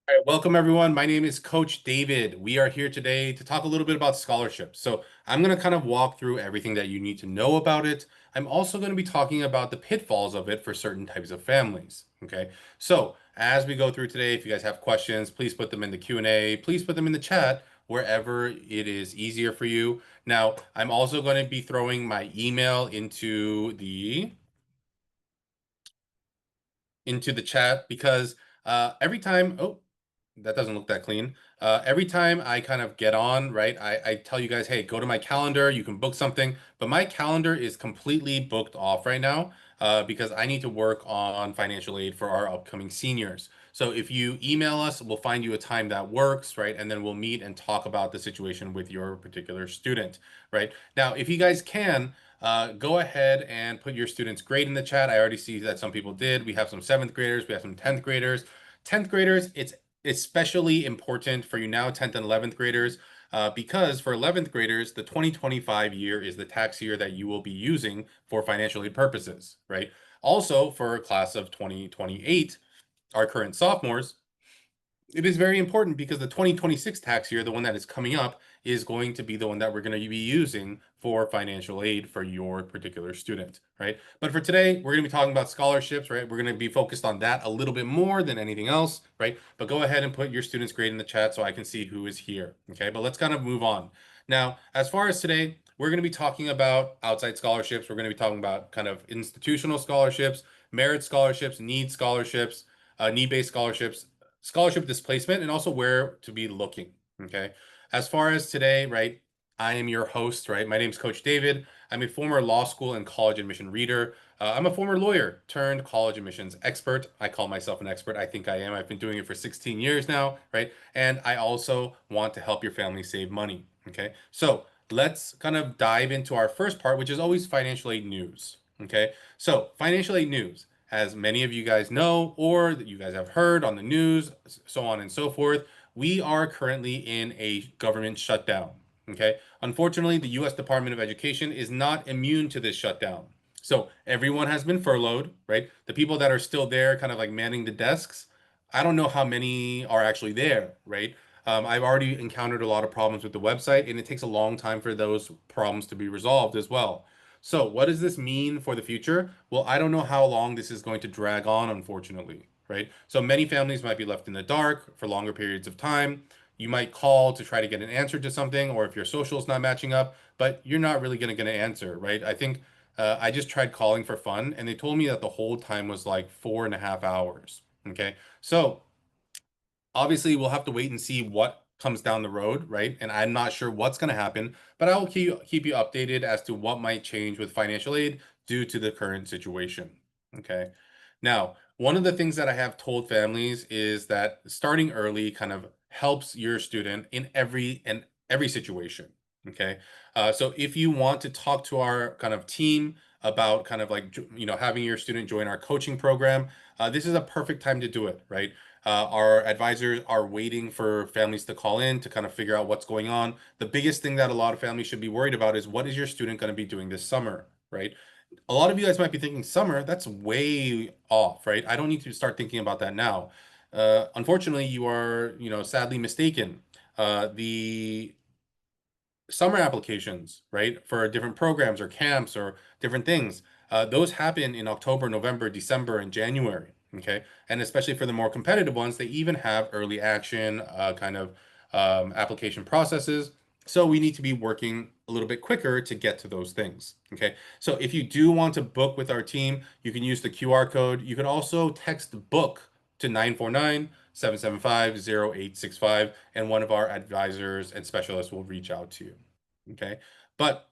All right, welcome everyone. My name is Coach David. We are here today to talk a little bit about scholarships. So I'm going to kind of walk through everything that you need to know about it. I'm also going to be talking about the pitfalls of it for certain types of families. Okay. So as we go through today, if you guys have questions, please put them in the Q&A. Please put them in the chat wherever it is easier for you. Now, I'm also going to be throwing my email into the chat because every time, oh, that doesn't look that clean. Every time I kind of get on, right, I tell you guys, hey, go to my calendar, you can book something, but my calendar is completely booked off right now because I need to work on financial aid for our upcoming seniors. So if you email us, we'll find you a time that works, right? And then we'll meet and talk about the situation with your particular student, right? Now, if you guys can, go ahead and put your student's grade in the chat. I already see that some people did. We have some 7th graders, we have some 10th graders. 10th graders, it's especially important for you now, 10th and 11th graders, because for 11th graders, the 2025 year is the tax year that you will be using for financial aid purposes, right? Also, for class of 2028, our current sophomores, it is very important because the 2026 tax year, the one that is coming up, is going to be the one that we're going to be using for financial aid for your particular student, right? But for today, we're going to be talking about scholarships, right? We're going to be focused on that a little bit more than anything else, right? But go ahead and put your student's grade in the chat so I can see who is here, okay? But let's kind of move on. Now, as far as today, we're going to be talking about outside scholarships. We're going to be talking about kind of institutional scholarships, merit scholarships, need-based scholarships, scholarship displacement, and also where to be looking. Okay. As far as today, right, I am your host, right? My name is Coach David. I'm a former law school and college admission reader. I'm a former lawyer turned college admissions expert. I call myself an expert. I think I am. I've been doing it for 16 years now, right? And I also want to help your family save money. Okay. So let's kind of dive into our first part, which is always financial aid news. Okay. So financial aid news, as many of you guys know, or that you guys have heard on the news, so on and so forth, we are currently in a government shutdown. Okay. Unfortunately, the U.S. Department of Education is not immune to this shutdown. So everyone has been furloughed, right? The people that are still there, kind of like manning the desks, I don't know how many are actually there, right? I've already encountered a lot of problems with the website, and it takes a long time for those problems to be resolved as well. So, what does this mean for the future? Well, I don't know how long this is going to drag on, unfortunately, right? So, many families might be left in the dark for longer periods of time. You might call to try to get an answer to something, or if your social is not matching up, but you're not really going to get an answer, right? I think I just tried calling for fun, and they told me that the hold time was like 4.5 hours. Okay. So, obviously we'll have to wait and see what comes down the road, right? And I'm not sure what's going to happen, but I will keep you updated as to what might change with financial aid due to the current situation. Okay. Now, one of the things that I have told families is that starting early kind of helps your student in every situation. Okay. So if you want to talk to our kind of team about kind of like having your student join our coaching program, this is a perfect time to do it, right? Our advisors are waiting for families to call in to kind of figure out what's going on. The biggest thing that a lot of families should be worried about is what is your student going to be doing this summer, right? A lot of you guys might be thinking summer, that's way off, right? I don't need to start thinking about that now. Unfortunately, you are, sadly mistaken. The summer applications, right, for different programs or camps or different things, those happen in October, November, December, and January. Okay. And especially for the more competitive ones, they even have early action kind of application processes. So we need to be working a little bit quicker to get to those things. Okay. So if you do want to book with our team, you can use the QR code. You can also text book to 949-775-0865, and one of our advisors and specialists will reach out to you. Okay. But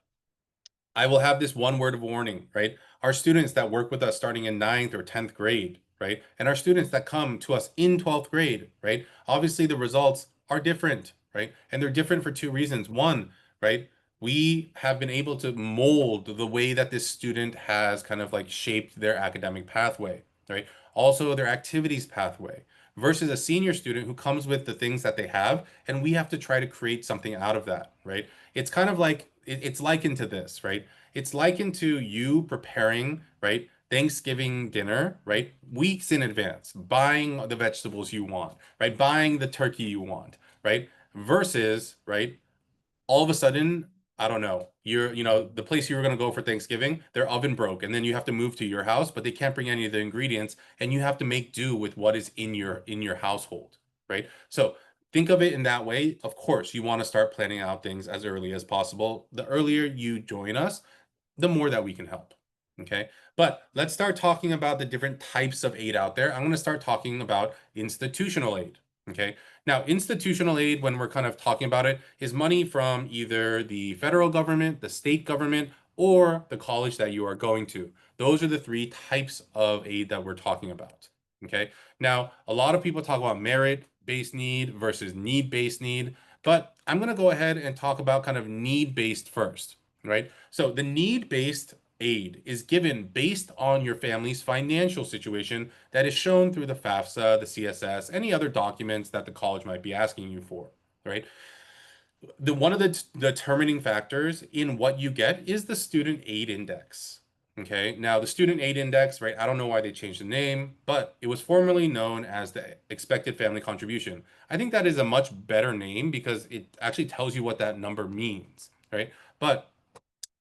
I will have this one word of warning, right? Our students that work with us starting in 9th or 10th grade, right? And our students that come to us in 12th grade, right? Obviously, the results are different, right? And they're different for two reasons. One, right? We have been able to mold the way that this student has kind of like shaped their academic pathway, right? Also, their activities pathway versus a senior student who comes with the things that they have, and we have to try to create something out of that, right? It's kind of like it's likened to this, right? It's likened to you preparing, right? Thanksgiving dinner, right? Weeks in advance, buying the vegetables you want, right? Buying the turkey you want, right? Versus, right? All of a sudden, I don't know, the place you were going to go for Thanksgiving, their oven broke, and then you have to move to your house, but they can't bring any of the ingredients, and you have to make do with what is in your household, right? So think of it in that way. Of course, you want to start planning out things as early as possible. The earlier you join us, the more that we can help. Okay. But let's start talking about the different types of aid out there. I'm going to start talking about institutional aid. Okay. Now, institutional aid, when we're kind of talking about it, is money from either the federal government, the state government, or the college that you are going to. Those are the three types of aid that we're talking about. Okay. Now, a lot of people talk about merit-based need versus need-based need, but I'm going to go ahead and talk about kind of need-based first, right? So the need-based aid is given based on your family's financial situation that is shown through the FAFSA, the CSS, any other documents that the college might be asking you for, right? The one of the determining factors in what you get is the student aid index. Okay, now the student aid index, right? I don't know why they changed the name, but it was formerly known as the expected family contribution. I think that is a much better name because it actually tells you what that number means, right? But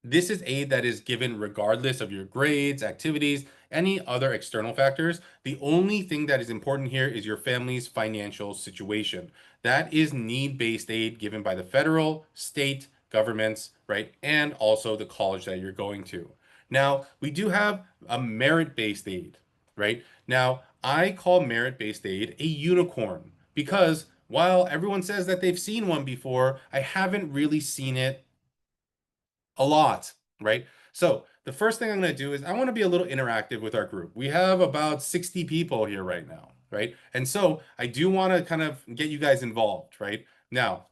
this is aid that is given regardless of your grades, activities, any other external factors. The only thing that is important here is your family's financial situation. That is need-based aid given by the federal, state governments, right? And also the college that you're going to. Now, we do have a merit-based aid, right? Now, I call merit-based aid a unicorn because while everyone says that they've seen one before, I haven't really seen it a lot, right? So the first thing I'm going to do is I want to be a little interactive with our group. We have about 60 people here right now, right? And so I do want to kind of get you guys involved, right? Now,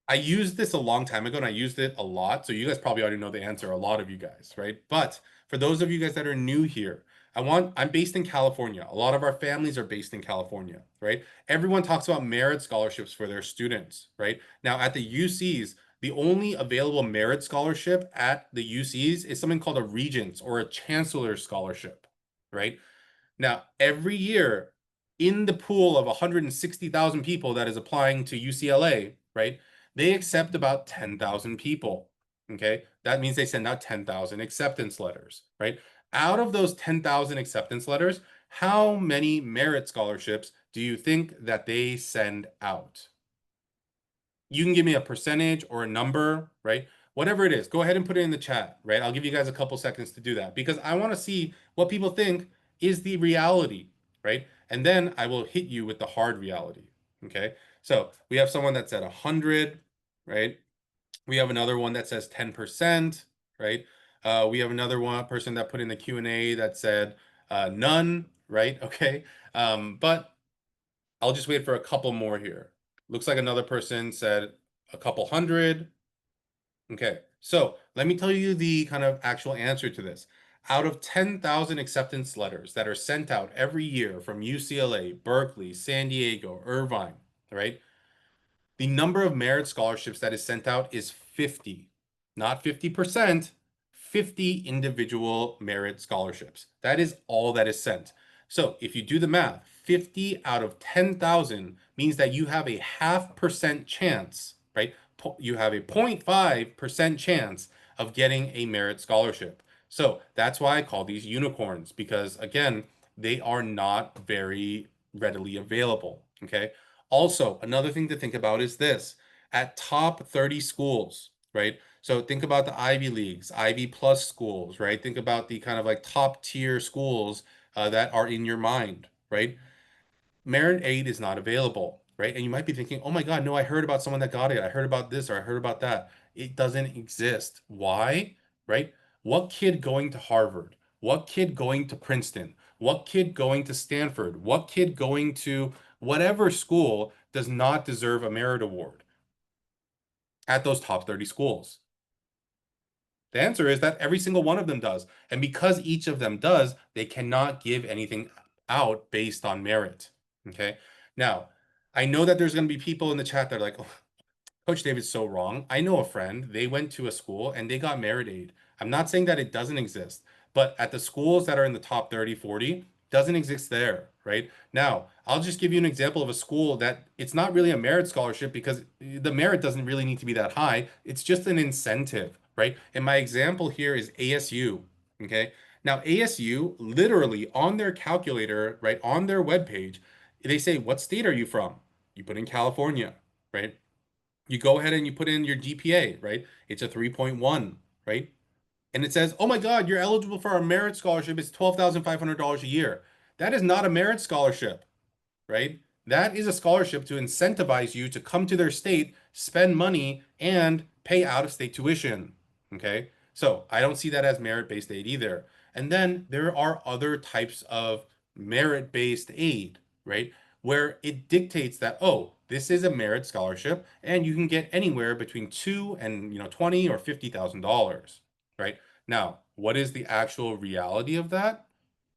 I used this a long time ago and I used it a lot. So you guys probably already know the answer, a lot of you guys, right? But for those of you guys that are new here, I'm based in California. A lot of our families are based in California, right? Everyone talks about merit scholarships for their students, right? Now at the UCs, the only available merit scholarship at the UCs is something called a Regents or a Chancellor Scholarship, right? Now, every year in the pool of 160,000 people that is applying to UCLA, right? They accept about 10,000 people. Okay. That means they send out 10,000 acceptance letters, right? Out of those 10,000 acceptance letters, how many merit scholarships do you think that they send out? You can give me a percentage or a number, right? Whatever it is, go ahead and put it in the chat, right? I'll give you guys a couple seconds to do that because I want to see what people think is the reality, right? And then I will hit you with the hard reality, okay? So we have someone that said 100, right? We have another one that says 10%, right? We have another one person that put in the Q&A that said none, right? Okay. But I'll just wait for a couple more here. Looks like another person said a couple hundred. Okay, so let me tell you the kind of actual answer to this. Out of 10,000 acceptance letters that are sent out every year from UCLA, Berkeley, San Diego, Irvine, right? The number of merit scholarships that is sent out is 50, not 50%, 50 individual merit scholarships. That is all that is sent. So if you do the math, 50 out of 10,000 means that you have a 0.5% chance, right? You have a 0.5% chance of getting a merit scholarship. So that's why I call these unicorns because again, they are not very readily available. Okay. Also, another thing to think about is this. At top 30 schools, right? So think about the Ivy Leagues, Ivy Plus schools, right? Think about the kind of like top tier schools that are in your mind, right? Merit aid is not available, right? And you might be thinking, oh my God, no, I heard about someone that got it. I heard about this or I heard about that. It doesn't exist. Why? Right? What kid going to Harvard? What kid going to Princeton? What kid going to Stanford? What kid going to whatever school does not deserve a merit award at those top 30 schools? The answer is that every single one of them does. And because each of them does, they cannot give anything out based on merit. Okay. Now, I know that there's going to be people in the chat that are like, oh, Coach David's so wrong. I know a friend, they went to a school and they got merit aid. I'm not saying that it doesn't exist, But at the schools that are in the top 30, 40, doesn't exist there, right? Now, I'll just give you an example of a school that it's not really a merit scholarship because the merit doesn't really need to be that high. It's just an incentive, right? And my example here is ASU, okay? Now, ASU literally on their calculator, right, on their webpage, they say, what state are you from? You put in California, right? You go ahead and you put in your GPA, right? It's a 3.1, right? And it says, oh my God, you're eligible for a merit scholarship. It's $12,500 a year. That is not a merit scholarship, right? That is a scholarship to incentivize you to come to their state, spend money, and pay out of state tuition. Okay. So I don't see that as merit-based aid either. And then there are other types of merit-based aid, right? Where it dictates that, oh, this is a merit scholarship, and you can get anywhere between two and 20 or $50,000, right? Now, what is the actual reality of that?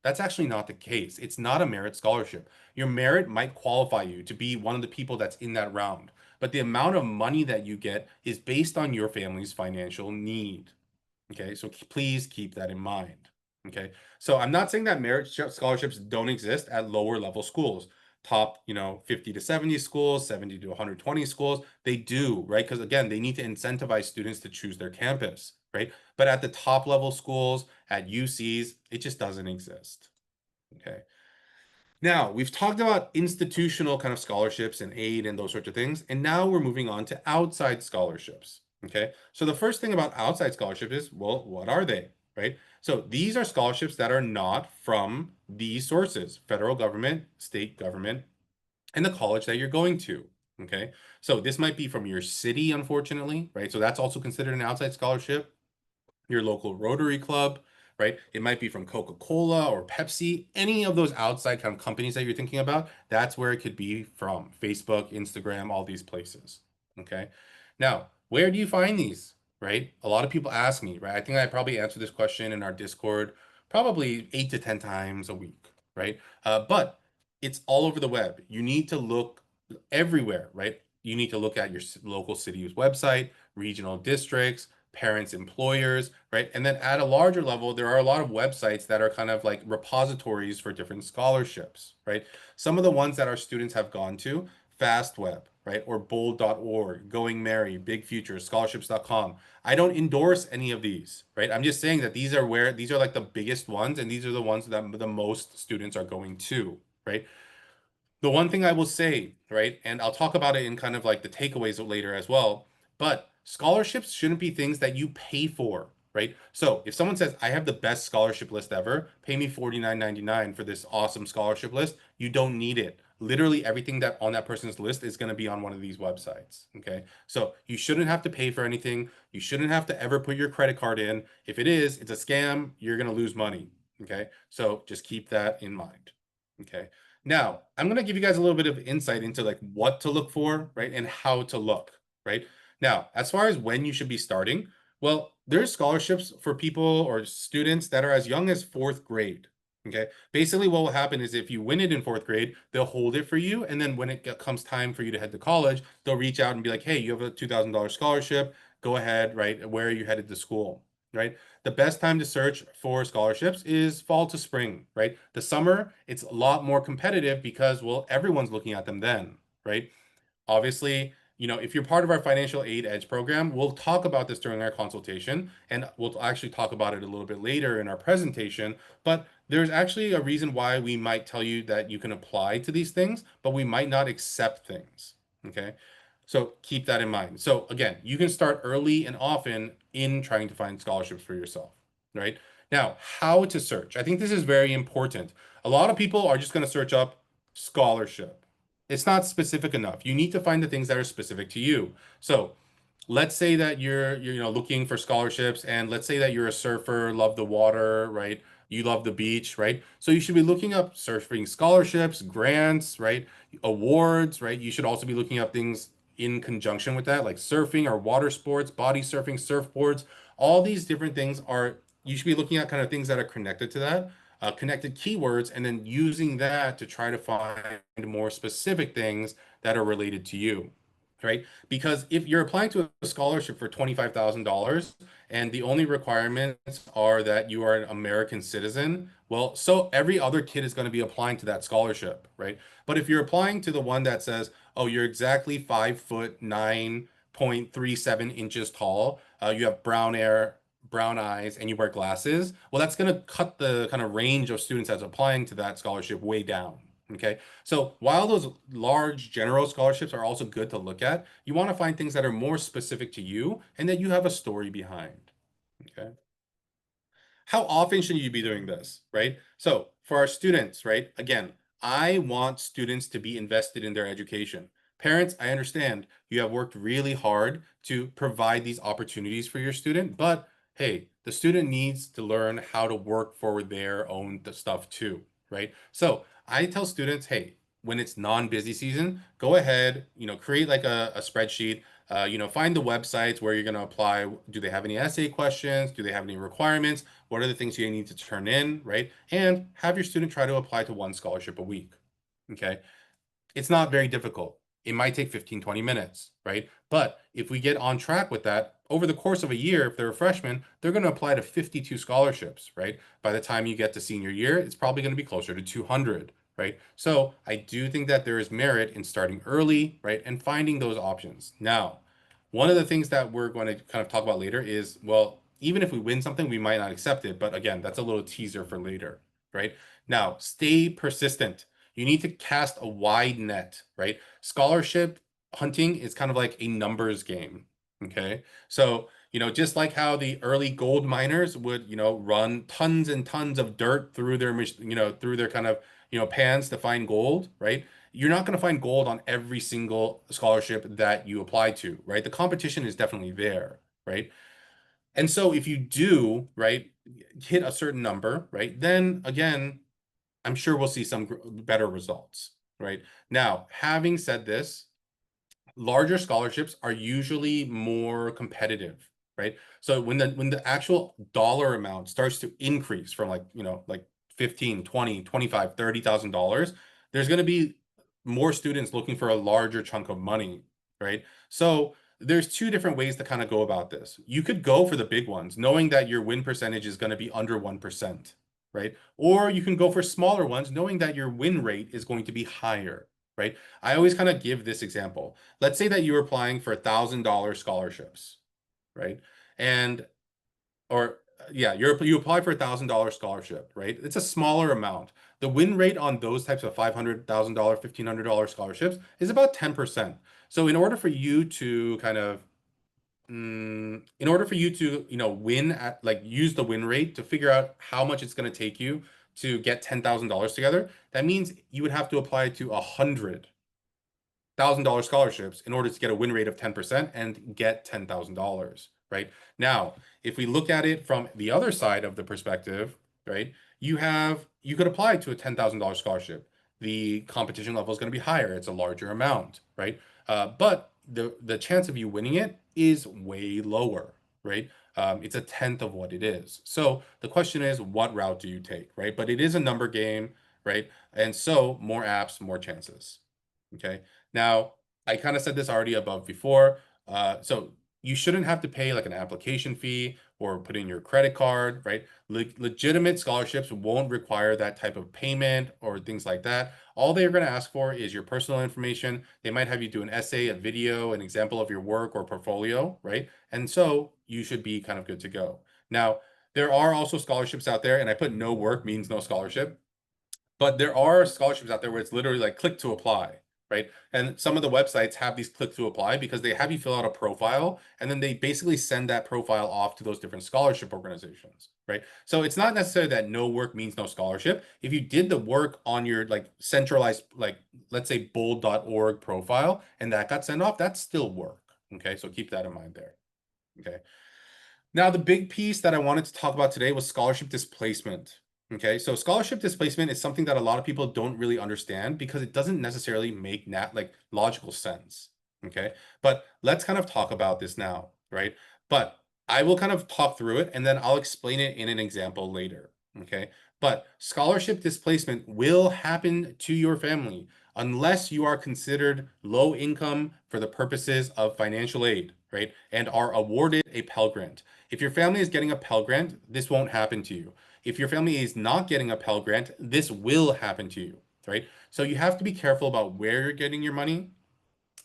That's actually not the case. It's not a merit scholarship. Your merit might qualify you to be one of the people that's in that round, but the amount of money that you get is based on your family's financial need. Okay, so please keep that in mind. Okay, so I'm not saying that merit scholarships don't exist at lower level schools. Top, 50 to 70 schools, 70 to 120 schools, they do, right? Because again, they need to incentivize students to choose their campus, right? But at the top level schools, at UCs, it just doesn't exist. Okay. Now, we've talked about institutional kind of scholarships and aid and those sorts of things, and now we're moving on to outside scholarships. Okay, so the first thing about outside scholarships is, well, what are they, right? So these are scholarships that are not from these sources, federal government, state government, and the college that you're going to. Okay, so this might be from your city, unfortunately, right? So that's also considered an outside scholarship, your local Rotary Club, right? It might be from Coca-Cola or Pepsi, any of those outside kind of companies that you're thinking about, that's where it could be from. Facebook, Instagram, all these places. Okay. Now, where do you find these? Right? A lot of people ask me, right? I think I probably answer this question in our Discord probably 8 to 10 times a week, right? But it's all over the web. You need to look everywhere, right? You need to look at your local city's website, regional districts, parents, employers, right? And then at a larger level, there are a lot of websites that are kind of like repositories for different scholarships, right? Some of the ones that our students have gone to, FastWeb, right? Or bold.org, Going Merry, Big Future, scholarships.com. I don't endorse any of these, right? I'm just saying that these are like the biggest ones, and these are the ones that the most students are going to, right? The one thing I will say, right, and I'll talk about it in kind of like the takeaways later as well, but scholarships shouldn't be things that you pay for, right? So if someone says, I have the best scholarship list ever, pay me $49.99 for this awesome scholarship list, you don't need it. Literally everything that on that person's list is going to be on one of these websites. Okay. So you shouldn't have to pay for anything. You shouldn't have to ever put your credit card in. If it is, it's a scam. You're going to lose money. Okay. So just keep that in mind. Okay. Now, I'm going to give you guys a little bit of insight into like what to look for, right? And how to look, right? Now, as far as when you should be starting, well, there's scholarships for people or students that are as young as fourth grade. Okay. Basically, what will happen is if you win it in fourth grade, they'll hold it for you. And then when it comes time for you to head to college, they'll reach out and be like, hey, you have a $2,000 scholarship. Go ahead, right? Where are you headed to school, right? The best time to search for scholarships is fall to spring, right? The summer, it's a lot more competitive because, well, everyone's looking at them then, right? Obviously, if you're part of our financial aid edge program, we'll talk about this during our consultation, and we'll actually talk about it a little bit later in our presentation. But there's actually a reason why we might tell you that you can apply to these things, but we might not accept things. Okay. So keep that in mind. So again, you can start early and often in trying to find scholarships for yourself, right? Now, how to search. I think this is very important. A lot of people are just going to search up scholarship. It's not specific enough. You need to find the things that are specific to you. So let's say that you're looking for scholarships, and let's say that you're a surfer, love the water, right? You love the beach, right? So you should be looking up surfing scholarships, grants, right? Awards, right? You should also be looking up things in conjunction with that, like surfing or water sports, body surfing, surfboards. All these different things are, you should be looking at kind of things that are connected to that, connected keywords, and then using that to try to find more specific things that are related to you. right? Because if you're applying to a scholarship for $25,000 and the only requirements are that you are an American citizen, well, so every other kid is going to be applying to that scholarship, right? But if you're applying to the one that says, oh, you're exactly 5 foot 9.37 inches tall, you have brown hair, brown eyes, and you wear glasses, well, that's going to cut the kind of range of students that's applying to that scholarship way down. Okay. So while those large general scholarships are also good to look at, you want to find things that are more specific to you and that you have a story behind. Okay. How often should you be doing this, right? So for our students, right? Again, I want students to be invested in their education. Parents, I understand you have worked really hard to provide these opportunities for your student, but hey, the student needs to learn how to work for their own stuff too, right? So I tell students, hey, when it's non-busy season, go ahead, create like a spreadsheet, find the websites where you're going to apply. Do they have any essay questions? Do they have any requirements? What are the things you need to turn in, right? And have your student try to apply to one scholarship a week. Okay. It's not very difficult. It might take 15, 20 minutes, right? But if we get on track with that, over the course of a year, if they're a freshman, they're going to apply to 52 scholarships, right? By the time you get to senior year, it's probably going to be closer to 200, right? So I do think that there is merit in starting early, right? And finding those options. Now, one of the things that we're going to kind of talk about later is, well, even if we win something, we might not accept it. But again, that's a little teaser for later, right? Now, stay persistent. You need to cast a wide net, right? Scholarship hunting is kind of like a numbers game. Okay. So, just like how the early gold miners would, run tons and tons of dirt through through their kind of, pans to find gold, right? You're not going to find gold on every single scholarship that you apply to, right? The competition is definitely there, right? And so if you do, right, hit a certain number, right, then again, I'm sure we'll see some better results, right? Now, having said this, larger scholarships are usually more competitive, right? So when the actual dollar amount starts to increase from like 15, 20, 25, $30,000, there's going to be more students looking for a larger chunk of money, right? So there's two different ways to kind of go about this. You could go for the big ones, knowing that your win percentage is going to be under 1%, right? Or you can go for smaller ones, knowing that your win rate is going to be higher, right? I always kind of give this example. Let's say that you're applying for $1,000 scholarships, right? And or yeah, you apply for $1,000 scholarship, right? It's a smaller amount. The win rate on those types of $500,000, $1,500 scholarships is about 10%. So in order for you to kind of in order for you to, win at like use the win rate to figure out how much it's going to take you to get $10,000 together, that means you would have to apply to 100,000 scholarships in order to get a win rate of 10% and get $10,000, right? Now, if we look at it from the other side of the perspective, right, you could apply to a $10,000 scholarship. The competition level is going to be higher. It's a larger amount, right? But the chance of you winning it is way lower, right? It's a tenth of what it is. So the question is, what route do you take, right? But it is a number game, right? And so more apps, more chances. Okay. Now, I kind of said this already above before. So you shouldn't have to pay like an application fee or put in your credit card, right? Legitimate scholarships won't require that type of payment or things like that. All they're going to ask for is your personal information. They might have you do an essay, a video, an example of your work or portfolio, right? And so you should be kind of good to go. Now, there are also scholarships out there, and I put no work means no scholarship. But there are scholarships out there where it's literally like click to apply, right? And some of the websites have these click to apply because they have you fill out a profile and then they basically send that profile off to those different scholarship organizations, right? So it's not necessarily that no work means no scholarship. If you did the work on your like centralized, like let's say bold.org profile and that got sent off, that's still work. Okay. So keep that in mind there. Okay. Now, the big piece that I wanted to talk about today was scholarship displacement. Okay, so scholarship displacement is something that a lot of people don't really understand because it doesn't necessarily make like logical sense. Okay, but let's kind of talk about this now, right? But I will kind of talk through it and then I'll explain it in an example later. Okay, but scholarship displacement will happen to your family. unless you are considered low income for the purposes of financial aid, right? And are awarded a Pell Grant. If your family is getting a Pell Grant, this won't happen to you. If your family is not getting a Pell Grant, this will happen to you, right? So you have to be careful about where you're getting your money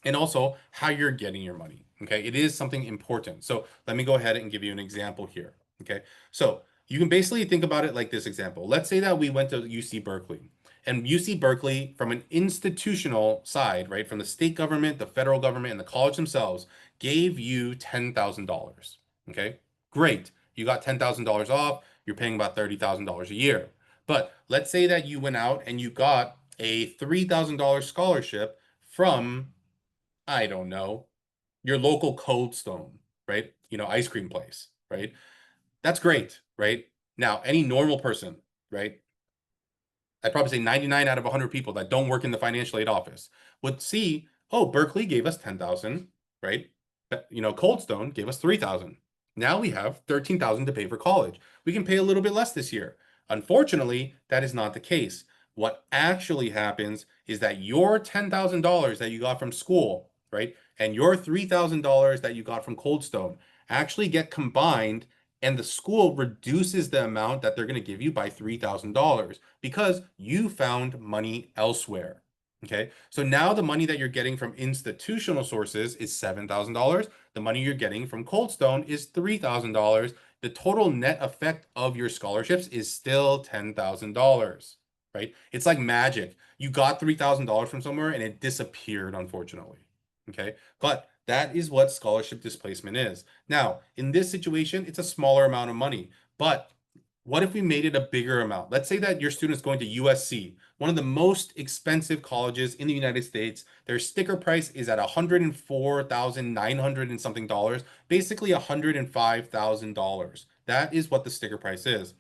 and also how you're getting your money. Okay, it is something important. So let me go ahead and give you an example here. Okay, so you can basically think about it like this example. Let's say that we went to UC Berkeley, and UC Berkeley, from an institutional side, right, from the state government, the federal government, and the college themselves, gave you $10,000. Okay, great. You got $10,000 off. You're paying about $30,000 a year. But let's say that you went out and you got a $3,000 scholarship from, I don't know, your local Cold Stone, right? Ice cream place, right? That's great, right? Now, any normal person, right? I'd probably say 99 out of 100 people that don't work in the financial aid office would see, oh, Berkeley gave us 10,000, right? But, Cold Stone gave us 3,000. Now we have 13,000 to pay for college. We can pay a little bit less this year. Unfortunately, that is not the case. What actually happens is that your $10,000 that you got from school, right, and your $3,000 that you got from Cold Stone actually get combined, and the school reduces the amount that they're going to give you by $3,000 because you found money elsewhere. Okay, so now the money that you're getting from institutional sources is $7,000. The money you're getting from Cold Stone is $3,000. The total net effect of your scholarships is still $10,000, right? It's like magic. You got $3,000 from somewhere and it disappeared, unfortunately. Okay, but that is what scholarship displacement is. Now, in this situation, it's a smaller amount of money, but what if we made it a bigger amount? Let's say that your student is going to USC, one of the most expensive colleges in the United States. Their sticker price is at $104,900 and something dollars, basically $105,000. That is what the sticker price is.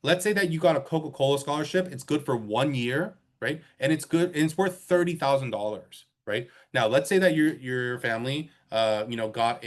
Let's say that you got a Coca-Cola scholarship. It's good for 1 year, right? And it's good and it's worth $30,000, right? Now, let's say that your family, got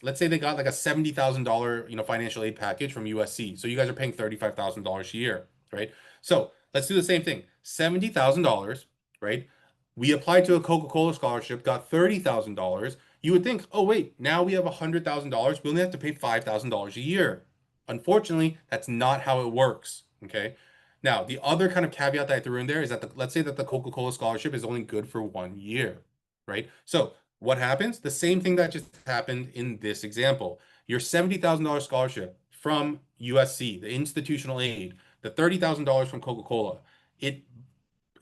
let's say they got like a $70,000, financial aid package from USC. So you guys are paying $35,000 a year, right? So let's do the same thing. $70,000, right? We applied to a Coca-Cola scholarship, got $30,000. You would think, oh wait, now we have $100,000. We only have to pay $5,000 a year. Unfortunately, that's not how it works. Okay. Now, the other kind of caveat that I threw in there is that let's say that the Coca-Cola scholarship is only good for 1 year, right? So what happens? The same thing that just happened in this example. Your $70,000 scholarship from USC, the institutional aid, the $30,000 from Coca-Cola, it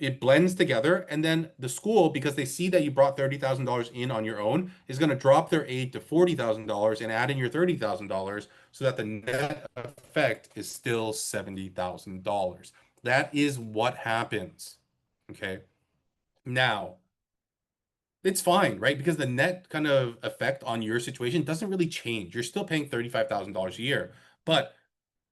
it blends together, and then the school, because they see that you brought $30,000 in on your own, is going to drop their aid to $40,000 and add in your $30,000 so that the net effect is still $70,000. That is what happens. Okay. Now, it's fine, right? Because the net kind of effect on your situation doesn't really change. You're still paying $35,000 a year. But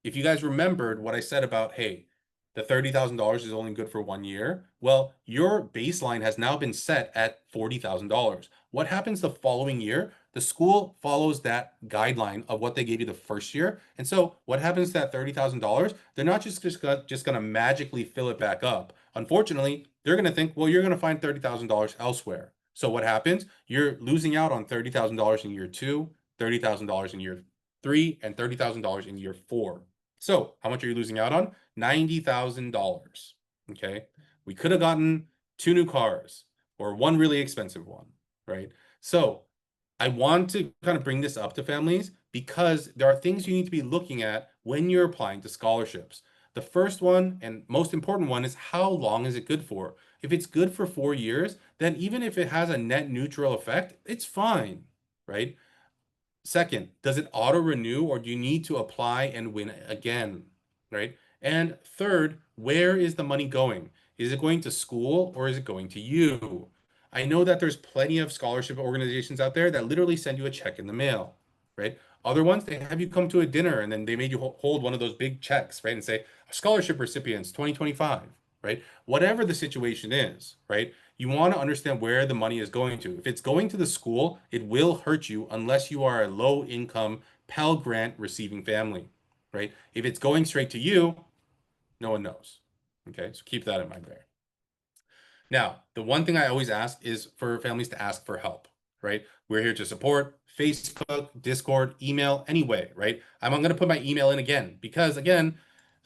if you guys remembered what I said about, hey, the $30,000 is only good for 1 year, well, your baseline has now been set at $40,000. What happens the following year? The school follows that guideline of what they gave you the first year. And so what happens to that $30,000? They're not just going to magically fill it back up. Unfortunately, they're going to think, well, you're going to find $30,000 elsewhere. So what happens? You're losing out on $30,000 in year two, $30,000 in year three, and $30,000 in year four. So how much are you losing out on? $90,000. Okay. We could have gotten two new cars or one really expensive one, right? So I want to kind of bring this up to families because there are things you need to be looking at when you're applying to scholarships. The first one and most important one is how long is it good for? If it's good for 4 years, then even if it has a net neutral effect, it's fine, right? Second, does it auto renew or do you need to apply and win again? Right? And third, where is the money going? Is it going to school or is it going to you? I know that there's plenty of scholarship organizations out there that literally send you a check in the mail, right? Other ones, they have you come to a dinner and then they made you hold one of those big checks, right? And say, scholarship recipients 2025, right? Whatever the situation is, right? You want to understand where the money is going to. If it's going to the school, it will hurt you unless you are a low income Pell Grant receiving family, right? If it's going straight to you, no one knows. Okay, so keep that in mind there. Now, the one thing I always ask is for families to ask for help, right? We're here to support Facebook, Discord, email, anyway, right? I'm going to put my email in again because, again,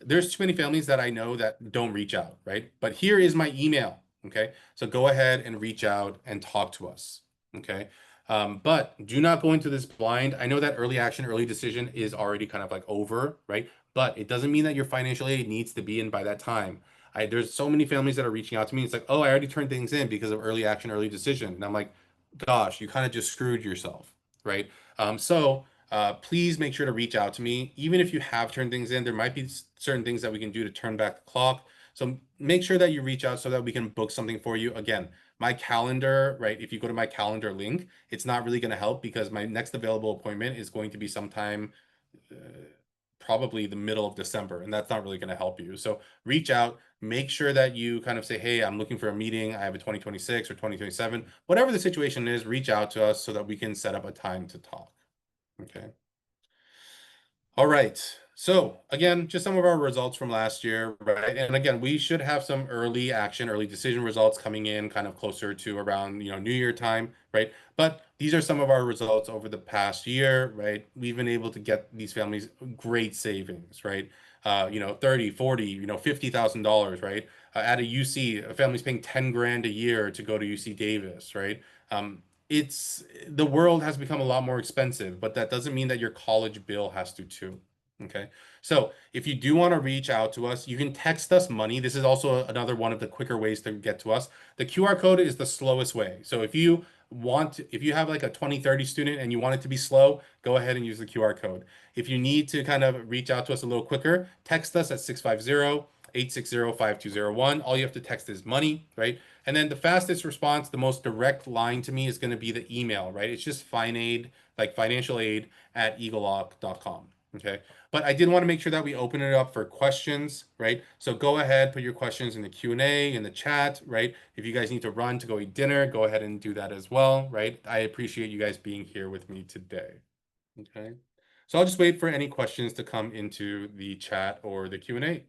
there's too many families that I know that don't reach out, right? But here is my email, okay? So go ahead and reach out and talk to us, okay? But do not go into this blind. I know that early action, early decision is already kind of like over, right? But it doesn't mean that your financial aid needs to be in by that time. There's so many families that are reaching out to me. It's like, oh, I already turned things in because of early action, early decision. And I'm like, gosh, you kind of just screwed yourself, right? Please make sure to reach out to me. Even if you have turned things in, there might be certain things that we can do to turn back the clock. So make sure that you reach out so that we can book something for you. Again, my calendar, right? If you go to my calendar link, it's not really going to help because my next available appointment is going to be sometime uh, probably the middle of December, and that's not really going to help you. So reach out, make sure that you kind of say, hey, I'm looking for a meeting. I have a 2026 or 2027, whatever the situation is, reach out to us so that we can set up a time to talk. Okay. All right. So again, just some of our results from last year, right? And again, we should have some early action, early decision results coming in kind of closer to around, New Year time, right? But these are some of our results over the past year, right? We've been able to get these families great savings, right? 30, 40, $50,000, right? At a UC, a family's paying 10 grand a year to go to UC Davis, right? It's the world has become a lot more expensive, but that doesn't mean that your college bill has to too. Okay. So if you do want to reach out to us, you can text us money. This is also another one of the quicker ways to get to us. The QR code is the slowest way. So if you have like a 2030 student and you want it to be slow, go ahead and use the QR code. If you need to kind of reach out to us a little quicker, text us at 650-860-5201. All you have to text is money, right? And then the fastest response, the most direct line to me is going to be the email, right? It's just finaid, like financial aid at egelloC.com. Okay. But I did want to make sure that we open it up for questions, right? So go ahead, put your questions in the Q&A, in the chat, right? If you guys need to run to go eat dinner, go ahead and do that as well, right? I appreciate you guys being here with me today. Okay. So I'll just wait for any questions to come into the chat or the Q&A.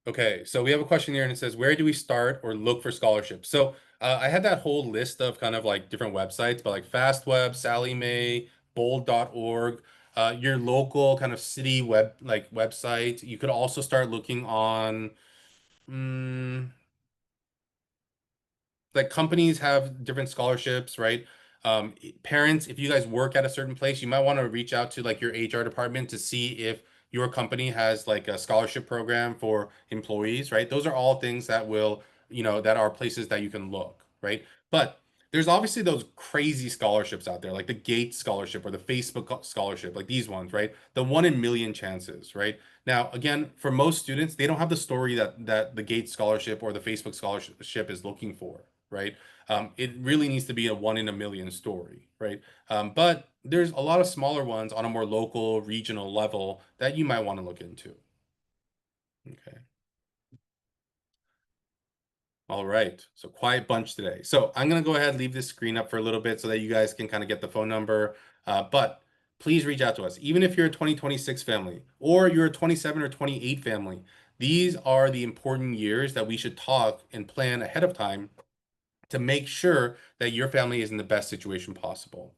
Okay, so we have a question here and it says, where do we start or look for scholarships? So I had that whole list of kind of like different websites, but like FastWeb, Sally Mae, bold.org, your local kind of city website. You could also start looking on, mm, like companies have different scholarships, right? Parents, if you guys work at a certain place, you might want to reach out to like your HR department to see if your company has like a scholarship program for employees, right? Those are all things that will, that are places that you can look, right? But there's obviously those crazy scholarships out there, like the Gates scholarship or the Facebook scholarship, like these ones, right? The 1 in a million chances, right? Now, again, for most students, they don't have the story that the Gates scholarship or the Facebook scholarship is looking for, right? It really needs to be a 1 in a million story, right? But there's a lot of smaller ones on a more local, regional level that you might want to look into. Okay. All right. So quiet bunch today. So I'm going to go ahead and leave this screen up for a little bit so that you guys can kind of get the phone number. But please reach out to us. Even if you're a 2026 family or you're a 27 or 28 family, these are the important years that we should talk and plan ahead of time to make sure that your family is in the best situation possible.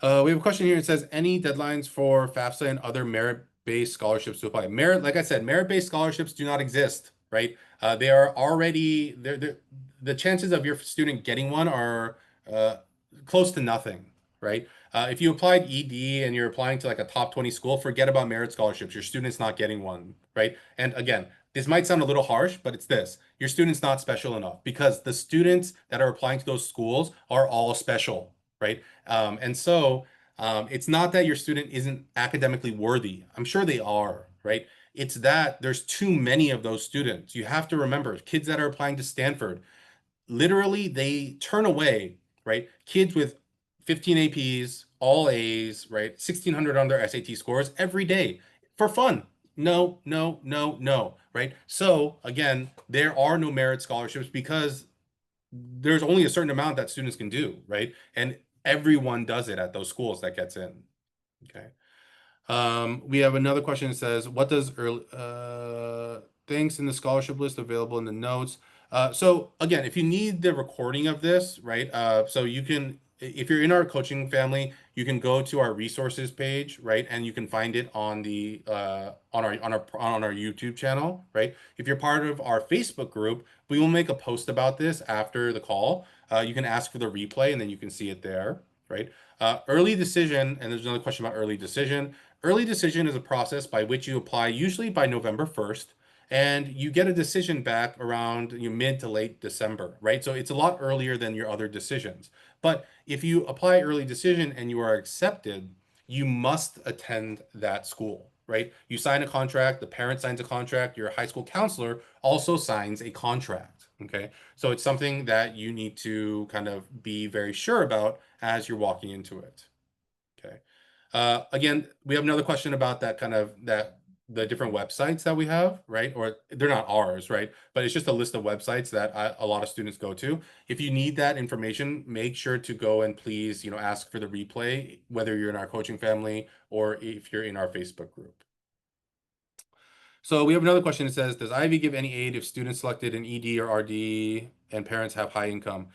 We have a question here. It says, any deadlines for FAFSA and other merit-based scholarships to apply? Like I said, merit-based scholarships do not exist, right? They are already the chances of your student getting one are uh, close to nothing, right? If you applied ED and you're applying to like a top 20 school, forget about merit scholarships. Your student's not getting one, right? And again, this might sound a little harsh, but it's this. Your student's not special enough because the students that are applying to those schools are all special, right? It's not that your student isn't academically worthy. I'm sure they are, right? It's that there's too many of those students. You have to remember, kids that are applying to Stanford, literally they turn away, right? Kids with 15 APs, all A's, right? 1600 on their SAT scores every day for fun. No, no, no, no, right? So again, there are no merit scholarships because there's only a certain amount that students can do, right? And everyone does it at those schools that gets in. Okay. We have another question that says, what does early thanks in the scholarship list available in the notes? So again, if you need the recording of this, right? So you can, if you're in our coaching family, you can go to our resources page, right? And you can find it on the on our YouTube channel, right? If you're part of our Facebook group, we will make a post about this after the call. You can ask for the replay and then you can see it there, right? Early decision, and there's another question about early decision. Early decision is a process by which you apply usually by November 1st, and you get a decision back around mid to late December, right? So it's a lot earlier than your other decisions. But if you apply early decision and you are accepted, you must attend that school, right? You sign a contract, the parent signs a contract, your high school counselor also signs a contract, okay? So it's something that you need to kind of be very sure about as you're walking into it, okay? Again, we have another question about that kind of that the different websites that we have, right? Or they're not ours, right? But it's just a list of websites that a lot of students go to. If you need that information, make sure to go and please, ask for the replay, whether you're in our coaching family or if you're in our Facebook group. So we have another question that says, does Ivy give any aid if students selected an ED or RD and parents have high income?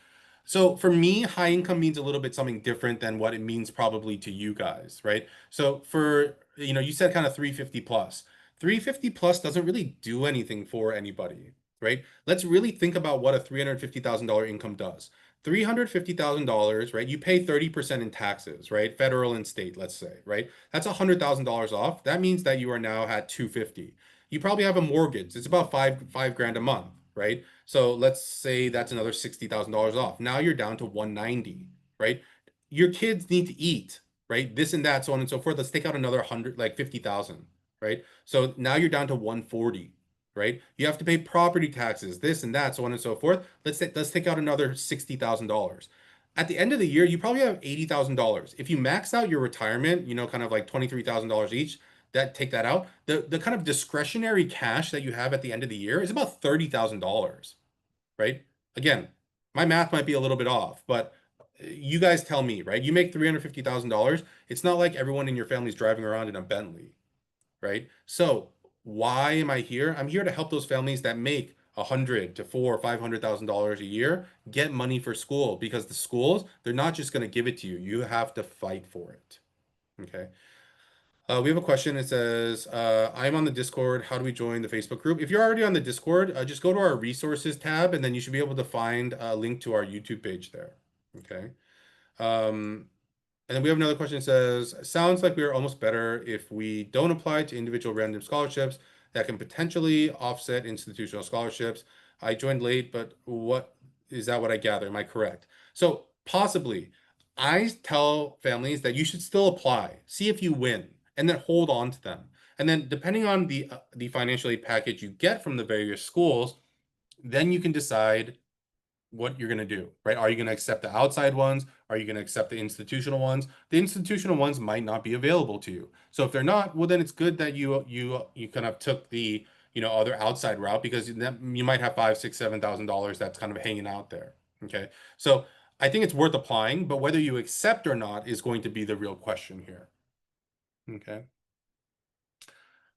So for me, high income means a little bit something different than what it means probably to you guys, right? So for, you said kind of 350 plus. 350 plus doesn't really do anything for anybody, right? Let's really think about what a $350,000 income does. $350,000, right? You pay 30% in taxes, right? Federal and state, let's say, right? That's $100,000 off. That means that you are now at 250. You probably have a mortgage. It's about five grand a month, right? So let's say that's another $60,000 off. Now you're down to 190, right? Your kids need to eat, right? This and that, so on and so forth. Let's take out another 100, like 50,000, right? So now you're down to 140, right? You have to pay property taxes, this and that, so on and so forth. Let's take out another $60,000. At the end of the year, you probably have $80,000. If you max out your retirement, kind of like $23,000 each, that take that out, the kind of discretionary cash that you have at the end of the year is about $30,000, right? Again, my math might be a little bit off, but you guys tell me, right? You make $350,000. It's not like everyone in your family is driving around in a Bentley, right? So why am I here? I'm here to help those families that make 100 to four or $500,000 a year get money for school, because the schools, they're not just going to give it to you. You have to fight for it. Okay. We have a question. It says, I'm on the Discord. How do we join the Facebook group? If you're already on the Discord, just go to our resources tab, and then you should be able to find a link to our YouTube page there. Okay. And then we have another question that says, sounds like we are almost better if we don't apply to individual random scholarships that can potentially offset institutional scholarships. I joined late, but what is that what I gather? Am I correct? So possibly, I tell families that you should still apply, see if you win, and then hold on to them. And then depending on the financial aid package you get from the various schools, then you can decide what you're going to do, right? Are you going to accept the outside ones? Are you going to accept the institutional ones? The institutional ones might not be available to you. So if they're not, well, then it's good that you kind of took the other outside route, because you might have $5, $6, $7,000 that's kind of hanging out there. Okay, so I think it's worth applying, but whether you accept or not is going to be the real question here. Okay.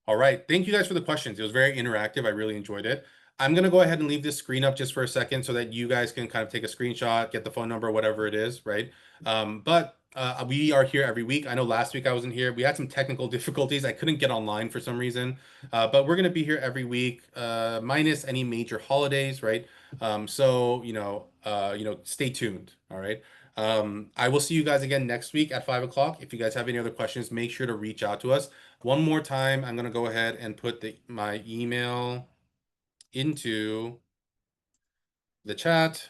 All right. Thank you guys for the questions. It was very interactive. I really enjoyed it. I'm going to go ahead and leave this screen up just for a second so that you guys can kind of take a screenshot, get the phone number, whatever it is, right? But we are here every week. I know last week I wasn't here. We had some technical difficulties. I couldn't get online for some reason, but we're going to be here every week, minus any major holidays, right? So, stay tuned. All right. I will see you guys again next week at 5 o'clock. If you guys have any other questions, make sure to reach out to us. One more time, I'm going to go ahead and put my email into the chat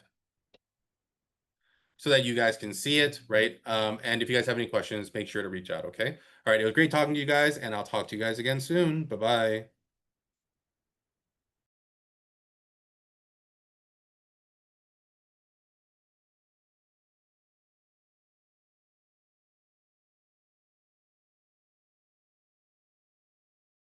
so that you guys can see it, right? And if you guys have any questions, make sure to reach out, okay? All right, it was great talking to you guys, and I'll talk to you guys again soon. Bye-bye.